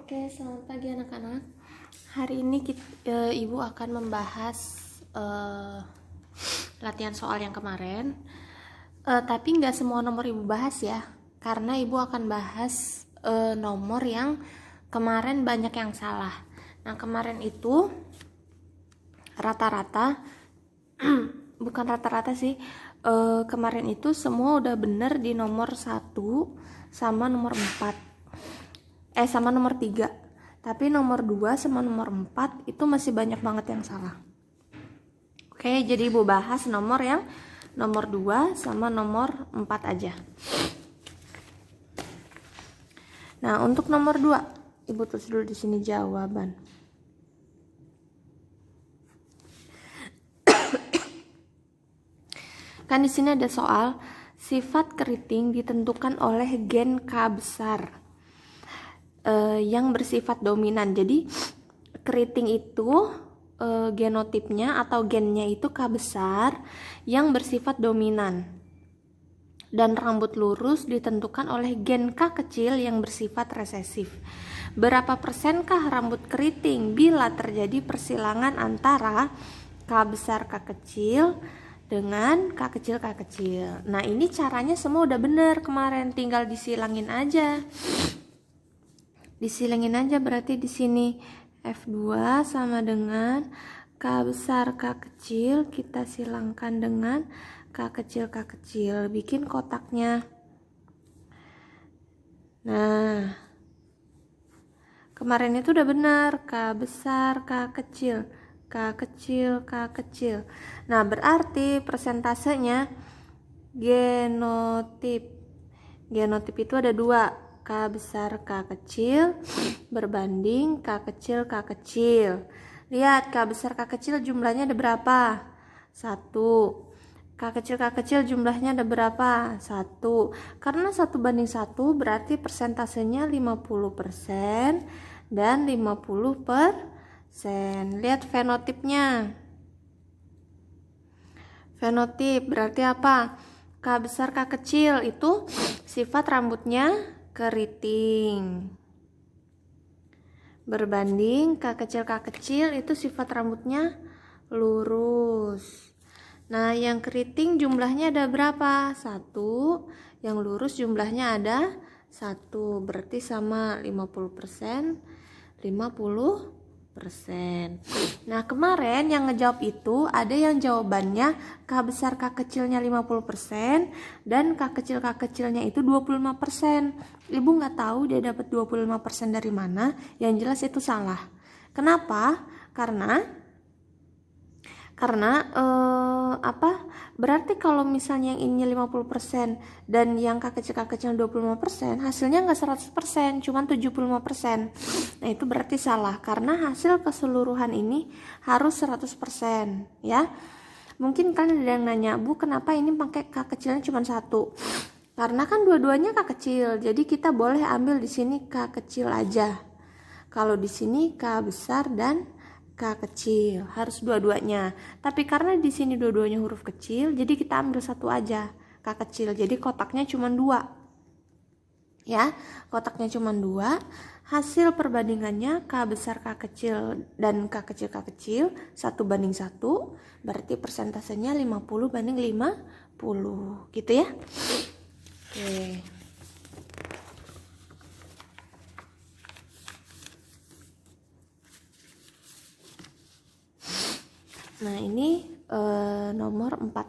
Oke, selamat pagi anak-anak. Hari ini Ibu akan membahas latihan soal yang kemarin. Tapi nggak semua nomor Ibu bahas ya, karena Ibu akan bahas nomor yang kemarin banyak yang salah. Nah, kemarin itu rata-rata, bukan rata-rata sih, kemarin itu semua udah bener di nomor 1 sama nomor 4. Sama nomor 3. Tapi nomor 2 sama nomor 4 itu masih banyak banget yang salah. Oke, jadi Ibu bahas nomor yang nomor 2 sama nomor 4 aja. Nah, untuk nomor 2, Ibu tulis dulu di sini jawaban. Kan di sini ada soal sifat keriting ditentukan oleh gen K besar yang bersifat dominan. Jadi keriting itu genotipnya atau gennya itu K besar yang bersifat dominan. Dan rambut lurus ditentukan oleh gen K kecil yang bersifat resesif. Berapa persenkah rambut keriting bila terjadi persilangan antara K besar K kecil dengan K kecil K kecil? Nah, ini caranya semua udah bener kemarin, tinggal disilangin aja. Disilangin aja, berarti di sini F2 sama dengan K besar K kecil, kita silangkan dengan K kecil K kecil, bikin kotaknya. Nah, kemarin itu udah benar, K besar K kecil, K kecil K kecil. Nah, berarti persentasenya genotip itu ada 2, K besar K kecil berbanding K kecil K kecil. Lihat, K besar K kecil jumlahnya ada berapa? 1. K kecil K kecil jumlahnya ada berapa? 1. Karena 1:1 berarti persentasenya 50% dan 50%. Lihat fenotipnya. Fenotip berarti apa? K besar K kecil itu sifat rambutnya keriting berbanding K kecil K kecil itu sifat rambutnya lurus. Nah, yang keriting jumlahnya ada berapa? 1. Yang lurus jumlahnya ada 1. Berarti sama 50%, 50%. Nah, kemarin yang ngejawab itu ada yang jawabannya K besar K kecilnya 50% dan K kecil K kecilnya itu 25%. Ibu nggak tahu dia dapat 25% dari mana, yang jelas itu salah. Kenapa? Karena berarti kalau misalnya yang ini 50% dan yang K kecil K kecil 25%, hasilnya nggak 100%, cuma 75%. Nah, itu berarti salah karena hasil keseluruhan ini harus 100%, ya. Mungkin kalian ada yang nanya, Bu, kenapa ini pakai K kecilnya cuma 1? Karena kan dua-duanya K kecil, jadi kita boleh ambil di sini K kecil aja. Kalau di sini K besar dan K kecil, harus dua-duanya. Tapi karena di sini dua-duanya huruf kecil, jadi kita ambil satu aja, K kecil. Jadi kotaknya cuma 2. Ya, kotaknya cuma 2. Hasil perbandingannya K besar K kecil dan K kecil K kecil 1:1, berarti persentasenya 50:50, gitu ya. Oke. Nah, ini nomor 4.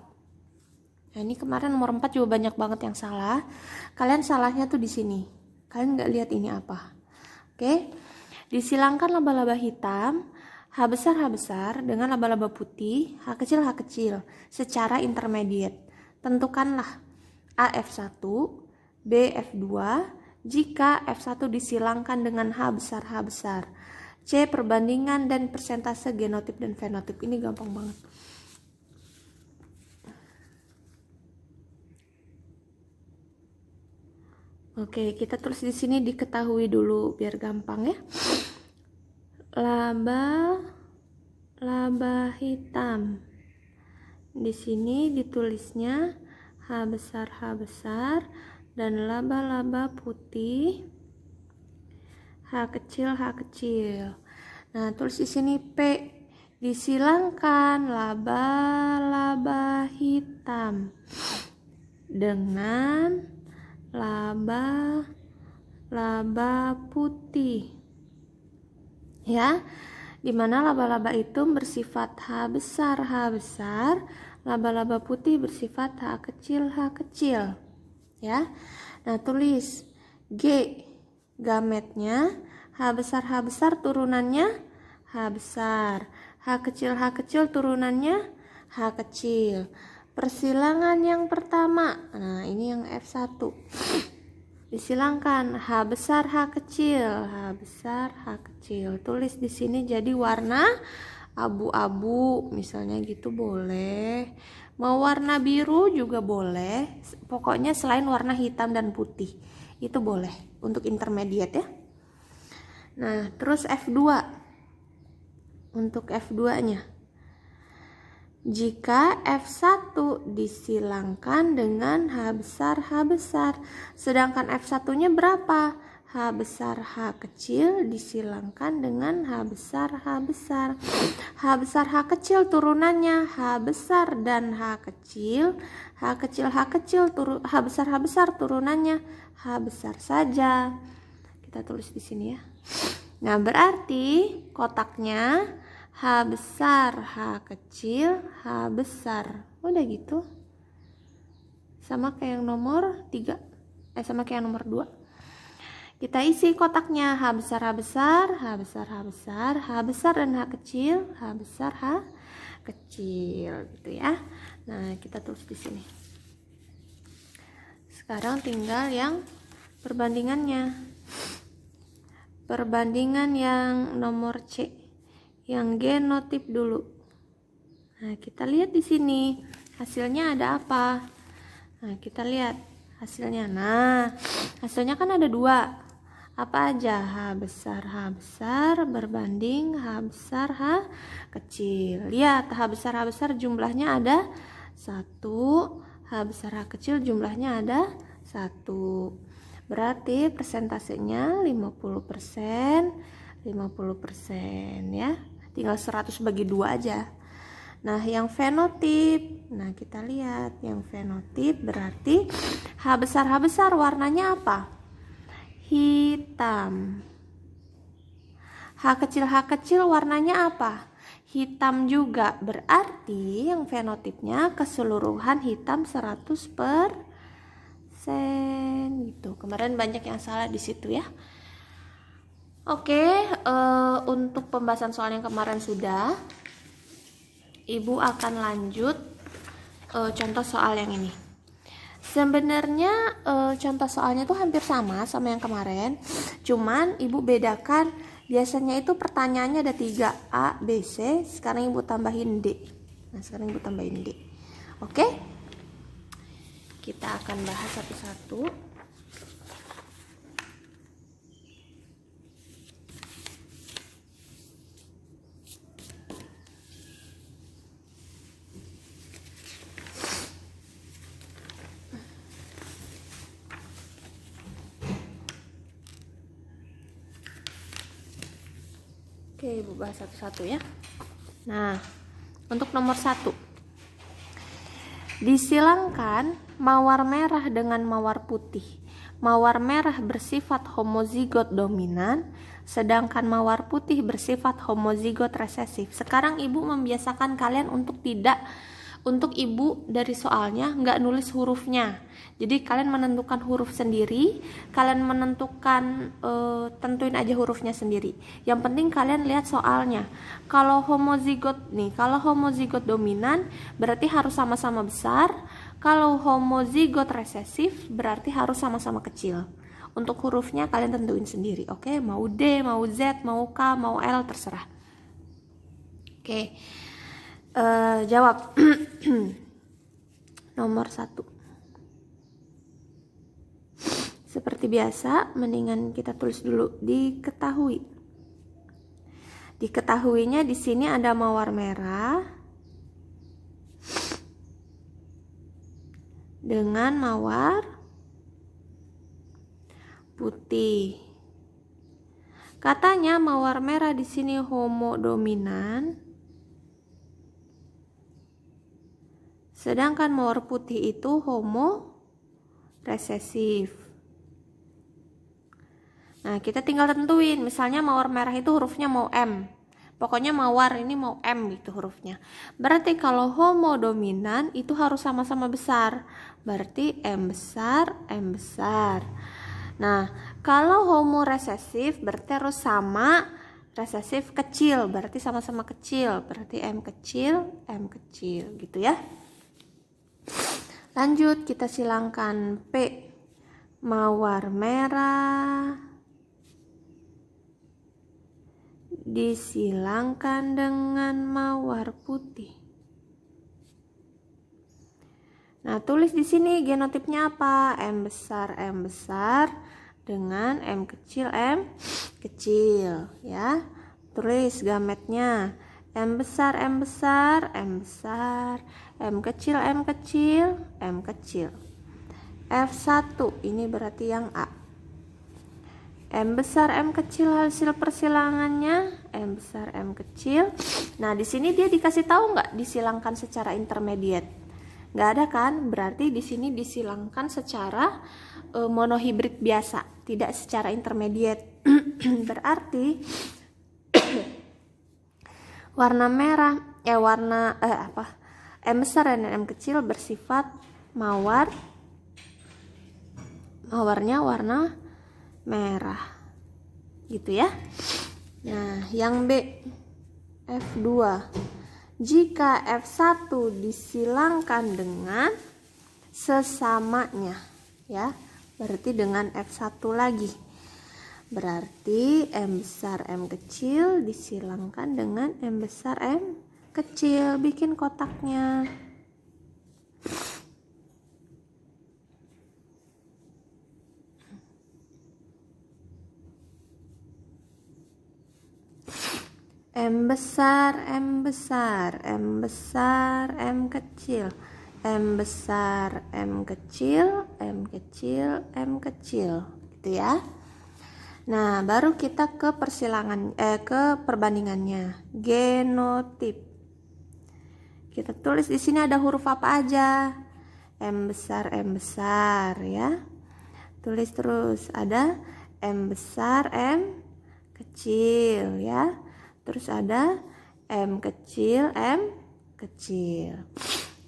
Nah, ini kemarin nomor 4 juga banyak banget yang salah. Kalian salahnya tuh di sini. Kalian nggak lihat ini apa. Oke. Disilangkan laba-laba hitam H besar dengan laba-laba putih H kecil secara intermediate. Tentukanlah A F1, B F2 jika F1 disilangkan dengan H besar. C perbandingan dan persentase genotip dan fenotip. Ini gampang banget. Oke, kita tulis di sini diketahui dulu biar gampang ya. Laba hitam. Di sini ditulisnya H besar dan laba-laba putih H kecil, H kecil. Nah, tulis di sini P. Disilangkan laba-laba hitam dengan laba-laba putih. Ya, dimana laba-laba itu bersifat H besar, laba-laba putih bersifat H kecil. Ya, nah tulis G, gametnya H besar turunannya H besar, H kecil turunannya H kecil. Persilangan yang pertama, nah ini yang F1, disilangkan H besar H kecil. Tulis di sini jadi warna abu-abu, misalnya gitu boleh. Mau warna biru juga boleh. Pokoknya selain warna hitam dan putih itu boleh untuk intermediate ya. Nah, terus F2. Untuk F2-nya. Jika F1 disilangkan dengan H besar, sedangkan F1-nya berapa? H besar H kecil disilangkan dengan H besar. H kecil turunannya H besar dan H kecil. H besar turunannya H besar saja. Kita tulis di sini ya. Nah, berarti kotaknya H besar, H kecil, H besar. Udah gitu. Sama kayak yang nomor 3. Sama kayak yang nomor 2. Kita isi kotaknya H besar dan H kecil, H besar, H kecil gitu ya. Nah, kita tulis di sini. Sekarang tinggal yang perbandingannya. Perbandingan yang nomor C, yang genotip dulu. Nah, kita lihat di sini hasilnya ada apa. Nah, kita lihat hasilnya. Nah, hasilnya kan ada 2. Apa aja? H besar berbanding H besar H kecil. Lihat, H besar jumlahnya ada 1, H besar H kecil jumlahnya ada 1. Berarti persentasenya 50% ya. Tinggal 100 bagi 2 aja. Nah, yang fenotip. Nah, kita lihat yang fenotip berarti H besar warnanya apa? Hitam. H kecil warnanya apa? Hitam juga. Berarti yang fenotipnya keseluruhan hitam 100% gitu. Kemarin banyak yang salah di situ ya. Oke, untuk pembahasan soal yang kemarin sudah. Ibu akan lanjut contoh soal yang ini. Sebenarnya contoh soalnya tuh hampir sama yang kemarin, cuman ibu bedakan biasanya itu pertanyaannya ada 3, A, B, C, sekarang ibu tambahin D. Nah, sekarang ibu tambahin D. Oke? Kita akan bahas satu-satu. Oke, ibu bahas satu-satu ya. Nah, untuk nomor 1. Disilangkan mawar merah dengan mawar putih. Mawar merah bersifat homozigot dominan, sedangkan mawar putih bersifat homozigot resesif. Sekarang ibu membiasakan kalian untuk ibu dari soalnya nggak nulis hurufnya. Jadi kalian menentukan huruf sendiri, kalian menentukan tentuin aja hurufnya sendiri. Yang penting kalian lihat soalnya. Kalau homozigot dominan berarti harus sama-sama besar. Kalau homozigot resesif berarti harus sama-sama kecil. Untuk hurufnya kalian tentuin sendiri, oke? Mau D, mau Z, mau K, mau L, terserah. Oke. Jawab. Nomor 1. Seperti biasa, mendingan kita tulis dulu diketahui. Diketahuinya di sini ada mawar merah dengan mawar putih. Katanya mawar merah di sini homo dominan, sedangkan mawar putih itu homo resesif. Nah, kita tinggal tentuin, misalnya mawar merah itu hurufnya mau M. Pokoknya mawar ini mau M gitu hurufnya. Berarti kalau homo dominan itu harus sama-sama besar. Berarti M besar, M besar. Nah, kalau homo resesif berarti harus sama resesif kecil. Berarti sama-sama kecil. Berarti M kecil gitu ya. Lanjut, kita silangkan P. Mawar merah disilangkan dengan mawar putih. Nah, tulis di sini genotipnya apa? M besar dengan M kecil ya. Tulis gametnya. M besar, M kecil, M kecil. F1 ini berarti yang A. M besar, M kecil hasil persilangannya M besar, M kecil. Nah, di sini dia dikasih tahu nggak disilangkan secara intermediate? Nggak ada kan? Berarti di sini disilangkan secara monohibrid biasa, tidak secara intermediate. Berarti warna merah M besar dan M kecil bersifat mawarnya warna merah gitu ya. Nah, yang B, F2. Jika F1 disilangkan dengan sesamanya ya, berarti dengan F1 lagi. Berarti M besar M kecil disilangkan dengan M besar M kecil. Bikin kotaknya. M besar M besar, M besar M kecil, M besar M kecil, M kecil M kecil gitu ya. Nah, baru kita ke ke perbandingannya. Genotip. Kita tulis di sini ada huruf apa aja? M besar ya. Tulis terus ada M besar M kecil ya. Terus ada M kecil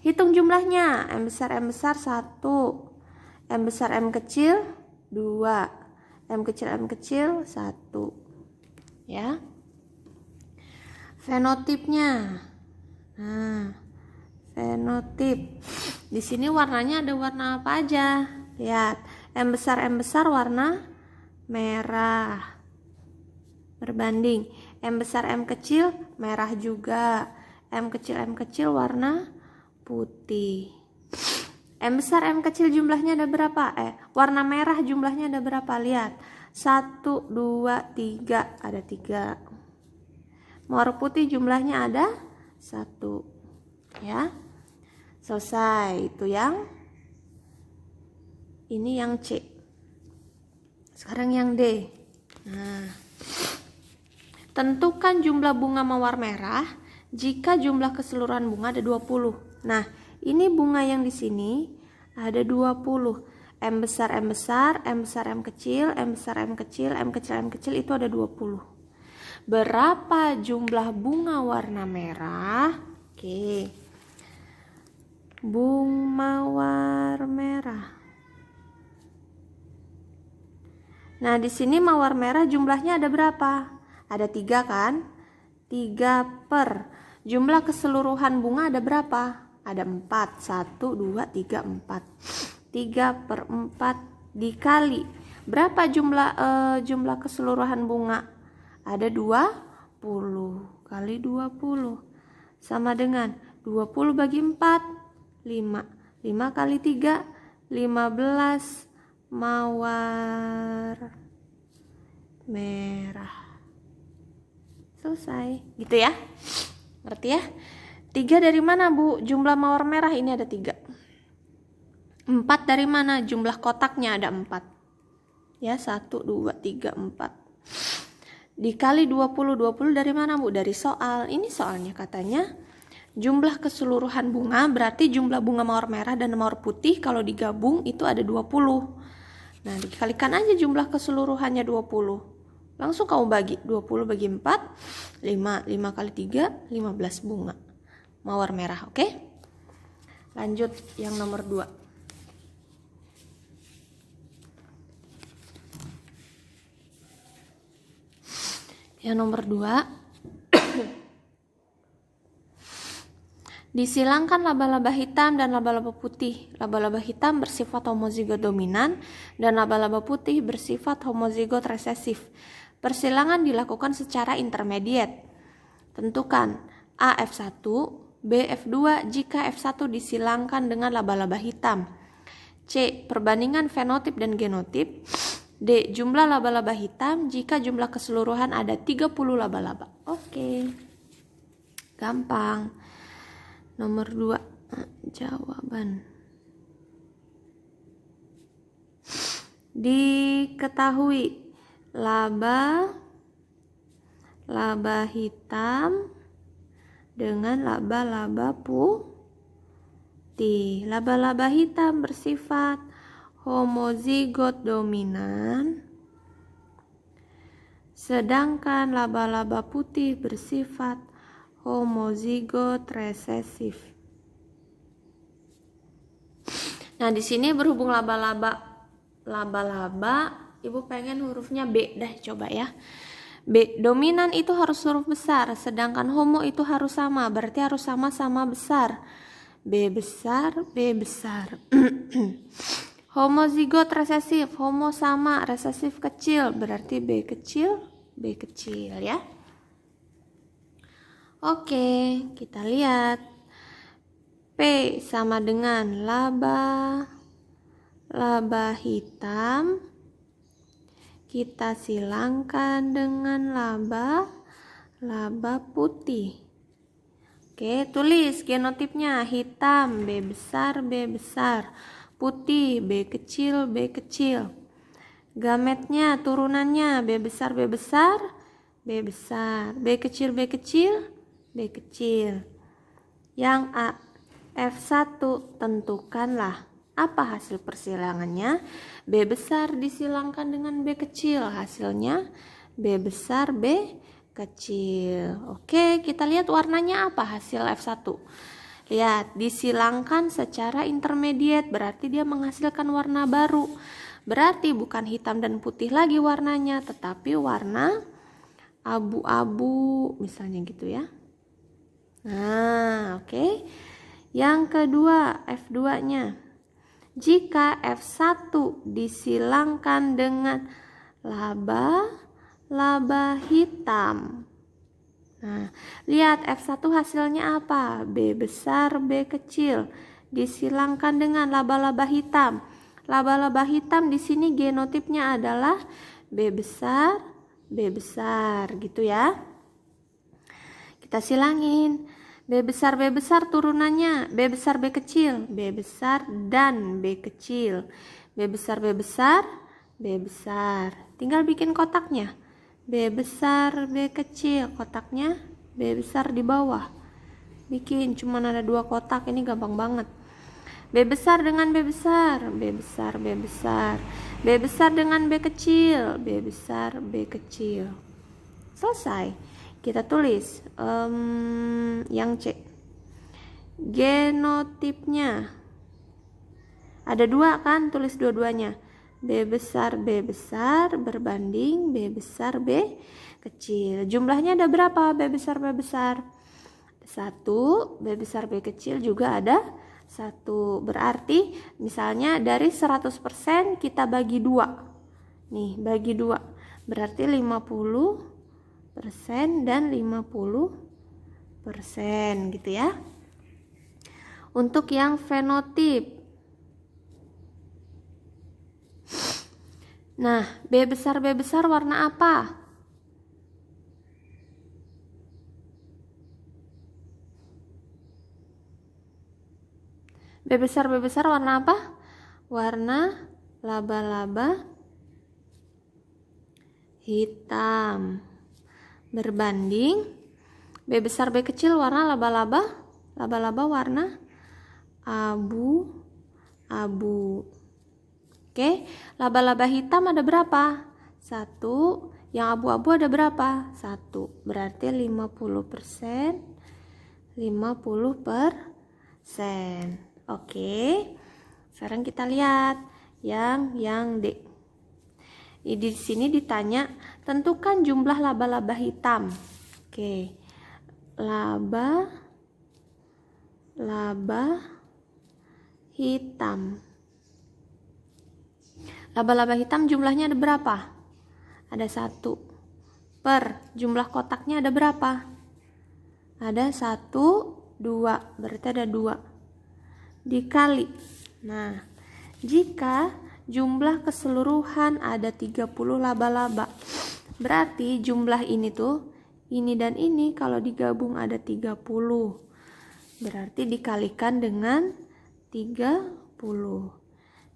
Hitung jumlahnya. M besar 1, M besar M kecil 2, M kecil 1 ya. Fenotipnya. Nah, fenotip. Di sini warnanya ada warna apa aja? Lihat, M besar warna merah. Berbanding M besar M kecil merah juga. M kecil warna putih. M besar M kecil jumlahnya ada berapa? Warna merah jumlahnya ada berapa? Lihat. 1, 2, 3. Ada 3. Mawar putih jumlahnya ada 1. Ya. Selesai. Itu yang ini yang C. Sekarang yang D. Nah, tentukan jumlah bunga mawar merah jika jumlah keseluruhan bunga ada 20. Nah, ini bunga yang di sini ada 20. M besar M kecil, M besar M kecil, M kecil itu ada 20. Berapa jumlah bunga warna merah? Oke. Mawar merah. Nah, di sini mawar merah jumlahnya ada berapa? Ada 3 kan? 3 per jumlah keseluruhan bunga ada berapa? Ada 4. 1, 2, 3, 4. 3 per 4 dikali berapa jumlah keseluruhan bunga? Ada 20 kali 20 sama dengan 20 bagi 4 5. 5 kali 3 15 mawar merah. Selesai gitu ya. Ngerti ya? 3 dari mana, Bu? Jumlah mawar merah ini ada 3. 4 dari mana? Jumlah kotaknya ada 4. Ya, 1, 2, 3, 4. dikali 20. 20 dari mana, Bu? Dari soal. Ini soalnya katanya jumlah keseluruhan bunga, berarti jumlah bunga mawar merah dan mawar putih kalau digabung itu ada 20. Nah, dikalikan aja jumlah keseluruhannya 20. Langsung kamu bagi 20 bagi 4, 5 kali 3, 15 bunga mawar merah. Oke? Lanjut yang nomor 2. Yang nomor 2, disilangkan laba-laba hitam dan laba-laba putih. Laba-laba hitam bersifat homozigot dominan dan laba-laba putih bersifat homozigot resesif. Persilangan dilakukan secara intermediate. Tentukan A F1, B F2 jika F1 disilangkan dengan laba-laba hitam. C. Perbandingan fenotip dan genotip. D. Jumlah laba-laba hitam jika jumlah keseluruhan ada 30 laba-laba. Oke. Gampang. Nomor 2, jawaban. Diketahui laba hitam dengan laba-laba putih. Laba-laba hitam bersifat homozigot dominan, sedangkan laba-laba putih bersifat homozigot resesif. Nah, di sini berhubung laba-laba, Ibu pengen hurufnya B dah, coba ya. B, dominan itu harus huruf besar, sedangkan homo itu harus sama, berarti harus sama-sama besar. B besar, B besar. Homozigot resesif, homo sama, resesif kecil, berarti B kecil, B kecil ya. Oke, kita lihat. P sama dengan laba hitam. Kita silangkan dengan laba putih. Oke, tulis genotipnya. Hitam B besar, B besar. Putih B kecil, B kecil. Gametnya, turunannya B besar, B besar, B besar. B kecil, B kecil, B kecil. Yang A, F1, tentukanlah apa hasil persilangannya. B besar disilangkan dengan B kecil, hasilnya B besar, B kecil. Oke, kita lihat warnanya apa hasil F1. Lihat, disilangkan secara intermediate, berarti dia menghasilkan warna baru. Berarti bukan hitam dan putih lagi warnanya, tetapi warna abu-abu misalnya gitu ya. Nah, oke. Yang kedua, F2-nya. Jika F1 disilangkan dengan laba hitam. Nah, lihat F1 hasilnya apa? B besar, B kecil. Disilangkan dengan laba-laba hitam. Laba-laba hitam di sini genotipnya adalah B besar, B besar gitu ya. Kita silangin. B besar turunannya B besar, B kecil, B besar dan B kecil. B besar, B besar, B besar. Tinggal bikin kotaknya. B besar, B kecil, kotaknya B besar di bawah. Bikin, cuman ada 2 kotak, ini gampang banget. B besar dengan B besar, B besar, B besar. B besar dengan B kecil, B besar, B kecil. Selesai. Kita tulis yang C. Genotipnya ada 2 kan, tulis dua-duanya. B besar berbanding B besar, B kecil. Jumlahnya ada berapa? B besar, B besar 1, B besar, B kecil juga ada 1. Berarti misalnya dari 100% kita bagi 2. Nih, bagi 2. Berarti 50% dan 50% gitu ya. Untuk yang fenotip. Nah, B besar warna apa? B besar warna apa? Warna laba-laba hitam. berbanding B besar B kecil warna laba-laba, laba-laba warna abu-abu. Oke, laba-laba hitam ada berapa? 1. Yang abu-abu ada berapa? 1. Berarti 50%. 50%. Oke. Sekarang kita lihat yang D. Di sini ditanya, tentukan jumlah laba-laba hitam. Oke. Laba hitam. Laba-laba hitam jumlahnya ada berapa? Ada 1. Per jumlah kotaknya ada berapa? Ada 1, 2. Berarti ada 2. Dikali. Nah, jika jumlah keseluruhan ada 30 laba-laba, berarti jumlah ini tuh, ini dan ini kalau digabung ada 30. Berarti dikalikan dengan 30.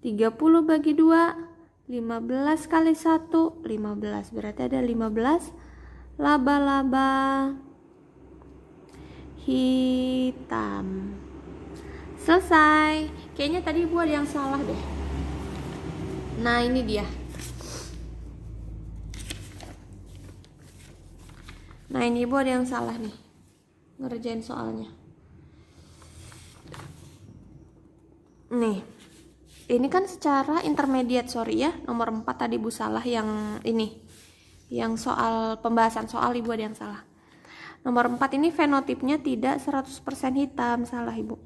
30 bagi 2, 15 kali 1, 15. Berarti ada 15 laba-laba hitam. Selesai. Kayaknya tadi Ibu ada yang salah deh. Nah, ini dia. Nah, ini Ibu ada yang salah nih ngerjain soalnya. Nih, ini kan secara intermediate, sorry ya, nomor 4 tadi Ibu salah yang ini. Yang soal pembahasan soal Ibu ada yang salah. Nomor 4 ini fenotipnya tidak 100% hitam, salah Ibu.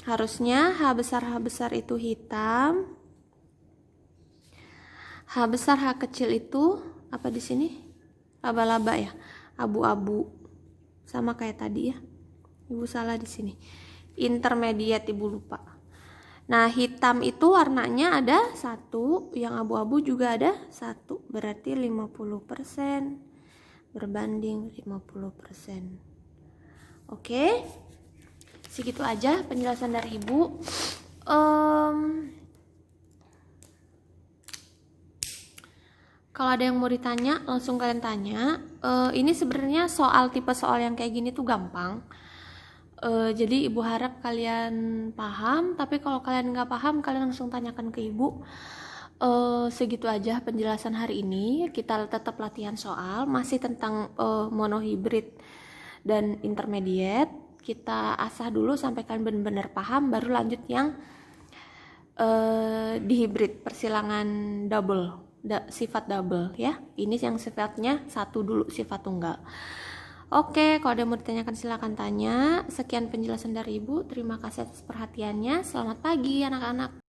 Harusnya H besar itu hitam. H besar H kecil itu apa di sini? Laba-laba ya, abu-abu. Sama kayak tadi ya. Ibu salah di sini. Intermediate Ibu lupa. Nah, hitam itu warnanya ada 1, yang abu-abu juga ada 1. Berarti 50% berbanding 50%. Oke. Segitu aja penjelasan dari Ibu. Kalau ada yang mau ditanya, langsung kalian tanya. Ini sebenarnya soal tipe soal yang kayak gini tuh gampang. Jadi Ibu harap kalian paham. Tapi kalau kalian nggak paham, kalian langsung tanyakan ke Ibu. Segitu aja penjelasan hari ini. Kita tetap latihan soal, masih tentang monohibrid dan intermediate. Kita asah dulu sampai kalian benar-benar paham, baru lanjut yang dihibrid, persilangan double, sifat double ya. Ini yang sifatnya 1 dulu, sifat tunggal. Oke, kalau ada yang mau ditanyakan silakan tanya. Sekian penjelasan dari Ibu. Terima kasih atas perhatiannya. Selamat pagi anak-anak.